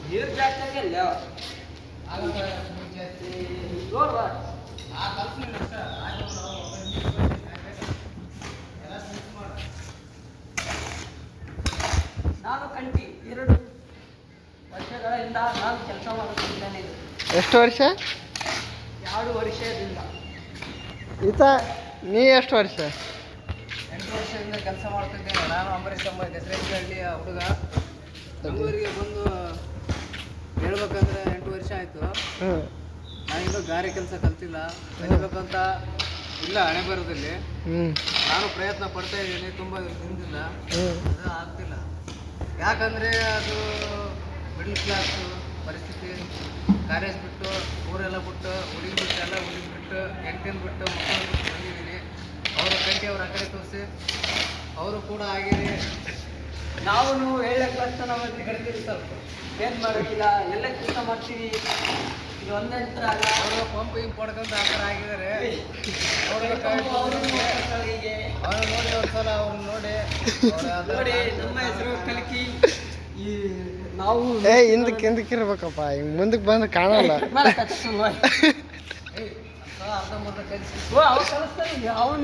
ನೀರು ಜಾಸ್ತಿ ಆಗಿಲ್ಲ ನೋಡ್ವಾ ನಾನು ಕಂಟಿ 2 ವರ್ಷಗಳಿಂದ ನಾನು ಕೆಲಸ ಮಾಡುತ್ತಿದ್ದೇನೆ. ಎಷ್ಟು ವರ್ಷ? 2 ವರ್ಷದಿಂದ. ಈತ ನೀ ಎಷ್ಟು ವರ್ಷ? 8 ವರ್ಷದಿಂದ ಕೆಲಸ ಮಾಡ್ತಿದ್ದೇನೆ. ನಾನು ಅಂಬರೀಷ್ ಹೆಸರೇಹಳ್ಳಿಯ ಹುಡುಗ. ಬೆಂಗಳೂರಿಗೆ ಬಂದು ಹೇಳ್ಬೇಕಂದ್ರೆ 8 ವರ್ಷ ಆಯಿತು. ನಾನಿನ್ನೂ ಗಾರೆ ಕೆಲಸ ಕಲ್ತಿಲ್ಲ. ಕಲಿಬೇಕಂತ ಇಲ್ಲ ಹಣೆ ಬರೋದಲ್ಲಿ. ನಾನು ಪ್ರಯತ್ನ ಪಡ್ತಾ ಇದ್ದೀನಿ ತುಂಬ ದಿನದಿಂದ. ಅದು ಆಗ್ತಿಲ್ಲ. ಯಾಕಂದರೆ ಅದು ಮಿಡಲ್ ಕ್ಲಾಸು ಪರಿಸ್ಥಿತಿ. ಕಾಲೇಜ್ ಬಿಟ್ಟು ಊರೆಲ್ಲ ಬಿಟ್ಟು ಹುಡುಗಿ ಬಿಟ್ಟು ಎಲ್ಲ ಹುಡುಗಿ ಬಿಟ್ಟು ಹೆಂಡತಿನ ಬಿಟ್ಟು ಮಕ್ಕಳು ಬಿಟ್ಟು ಬಂದಿದ್ದೀನಿ. ಅವರ ಕಂಟಿ ಅವ್ರ ಆ ಕಡೆ ತೋರಿಸಿ ಅವರು ಕೂಡ ಆಗಿದೆ. ನಾವು ಹೇಳೋ ಕಷ್ಟ ನಾವು ಹಿಡ್ತೀವಿ. ಸ್ವಲ್ಪ ಏನು ಮಾಡೋಕ್ಕಿಲ್ಲ, ಎಲ್ಲ ಕೆಲಸ ಮಾಡ್ತೀವಿ. ಇದು ಒಂದೇ ಥರ ಅಲ್ಲ. ಅವರು ಪಂಪ್ ಹಿಂಗೆ ಪಡ್ಕೊಂಡು ಆ ಥರ ಆಗಿದ್ದಾರೆ. ಅವ್ರು ನೋಡಿ ಒಂದು ಸಲ ಅವ್ರನ್ನ ನೋಡಿ ನಮ್ಮ ಹೆಸರು ಕಲಿಕಿ. ಈ ನಾವು ಹಿಂದಕ್ಕೆ ಇರ್ಬೇಕಪ್ಪ, ಹಿಂಗೆ ಮುಂದಕ್ಕೆ ಬಂದ್ರೆ ಕಾಣಲ್ಲ. ಅರ್ಧಂಬರ್ಧ ಕಲಿಸಿ ಅವ್ ಕಲಿಸ್ತಾರೆ. ಅವ್ನು